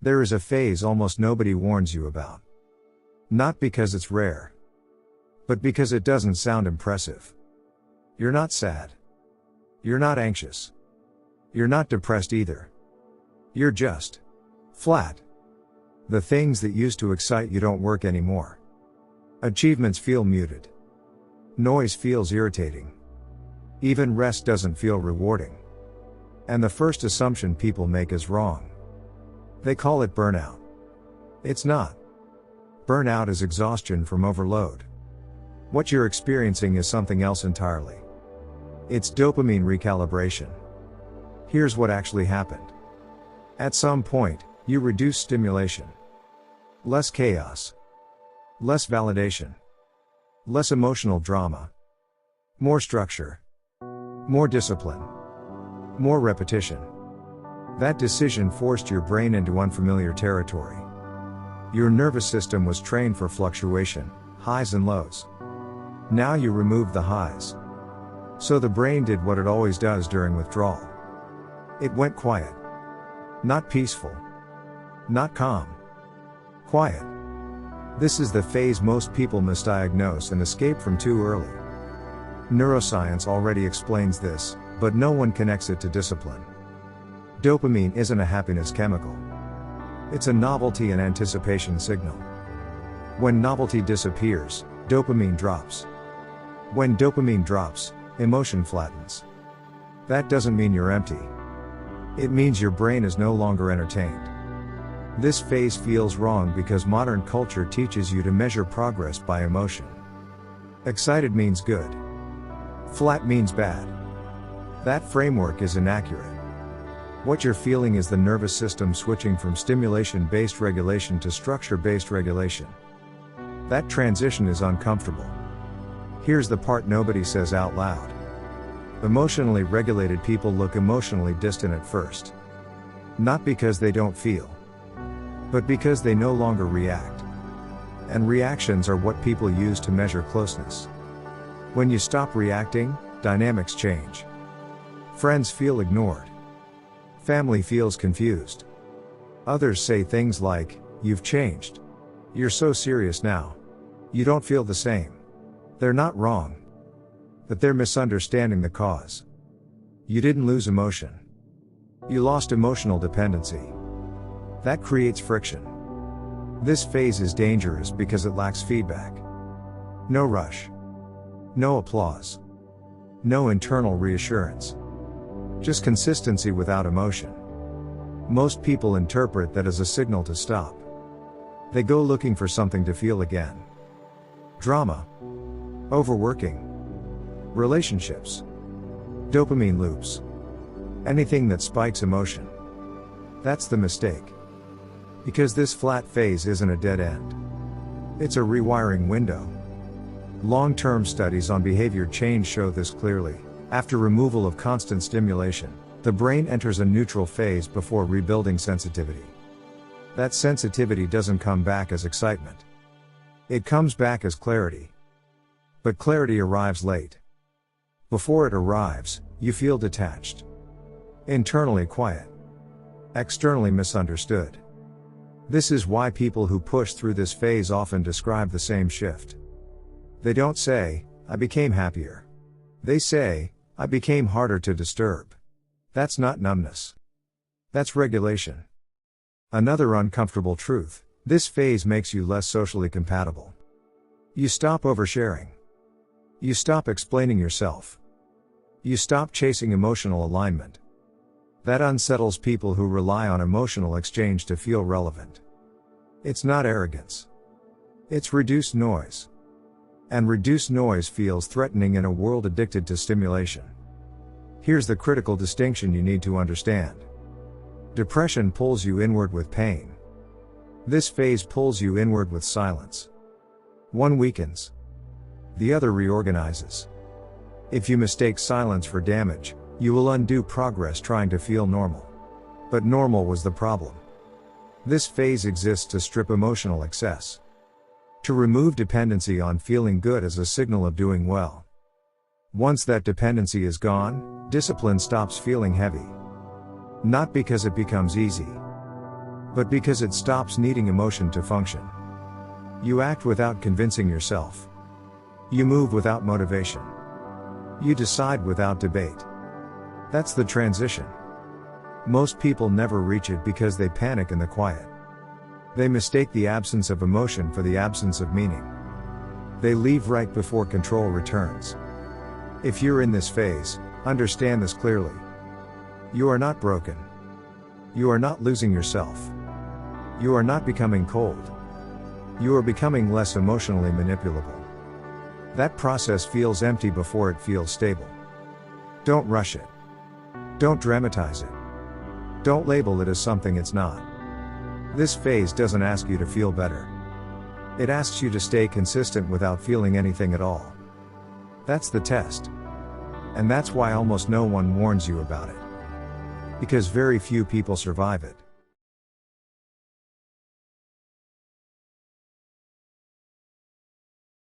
There is a phase almost nobody warns you about. Not because it's rare, but because it doesn't sound impressive. You're not sad. You're not anxious. You're not depressed either. You're just flat. The things that used to excite you don't work anymore. Achievements feel muted. Noise feels irritating. Even rest doesn't feel rewarding. And the first assumption people make is wrong. They call it burnout. It's not. Burnout is exhaustion from overload. What you're experiencing is something else entirely. It's dopamine recalibration. Here's what actually happened. At some point, you reduce stimulation. Less chaos. Less validation. Less emotional drama. More structure. More discipline. More repetition. That decision forced your brain into unfamiliar territory. Your nervous system was trained for fluctuation, highs and lows. Now you removed the highs. So the brain did what it always does during withdrawal. It went quiet. Not peaceful. Not calm. Quiet. This is the phase most people misdiagnose and escape from too early. Neuroscience already explains this, but no one connects it to discipline. Dopamine isn't a happiness chemical. It's a novelty and anticipation signal. When novelty disappears, dopamine drops. When dopamine drops, emotion flattens. That doesn't mean you're empty. It means your brain is no longer entertained. This phase feels wrong because modern culture teaches you to measure progress by emotion. Excited means good. Flat means bad. That framework is inaccurate. What you're feeling is the nervous system switching from stimulation-based regulation to structure-based regulation. That transition is uncomfortable. Here's the part nobody says out loud. Emotionally regulated people look emotionally distant at first. Not because they don't feel, but because they no longer react. And reactions are what people use to measure closeness. When you stop reacting, dynamics change. Friends feel ignored. Family feels confused. Others say things like, "You've changed. You're so serious now. You don't feel the same." They're not wrong. But they're misunderstanding the cause. You didn't lose emotion. You lost emotional dependency. That creates friction. This phase is dangerous because it lacks feedback. No rush. No applause. No internal reassurance. Just consistency without emotion. Most people interpret that as a signal to stop. They go looking for something to feel again. Drama. Overworking. Relationships. Dopamine loops. Anything that spikes emotion. That's the mistake. Because this flat phase isn't a dead end. It's a rewiring window. Long-term studies on behavior change show this clearly. After removal of constant stimulation, the brain enters a neutral phase before rebuilding sensitivity. That sensitivity doesn't come back as excitement. It comes back as clarity. But clarity arrives late. Before it arrives, you feel detached. Internally quiet. Externally misunderstood. This is why people who push through this phase often describe the same shift. They don't say, "I became happier." They say, "I became harder to disturb." That's not numbness. That's regulation. Another uncomfortable truth, this phase makes you less socially compatible. You stop oversharing. You stop explaining yourself. You stop chasing emotional alignment. That unsettles people who rely on emotional exchange to feel relevant. It's not arrogance. It's reduced noise. And reduced noise feels threatening in a world addicted to stimulation. Here's the critical distinction you need to understand. Depression pulls you inward with pain. This phase pulls you inward with silence. One weakens. The other reorganizes. If you mistake silence for damage, you will undo progress trying to feel normal. But normal was the problem. This phase exists to strip emotional excess. To remove dependency on feeling good as a signal of doing well. Once that dependency is gone, discipline stops feeling heavy. Not because it becomes easy, but because it stops needing emotion to function. You act without convincing yourself. You move without motivation. You decide without debate. That's the transition. Most people never reach it because they panic in the quiet. They mistake the absence of emotion for the absence of meaning. They leave right before control returns. If you're in this phase, understand this clearly. You are not broken. You are not losing yourself. You are not becoming cold. You are becoming less emotionally manipulable. That process feels empty before it feels stable. Don't rush it. Don't dramatize it. Don't label it as something it's not. This phase doesn't ask you to feel better. It asks you to stay consistent without feeling anything at all. That's the test. And that's why almost no one warns you about it. Because very few people survive it.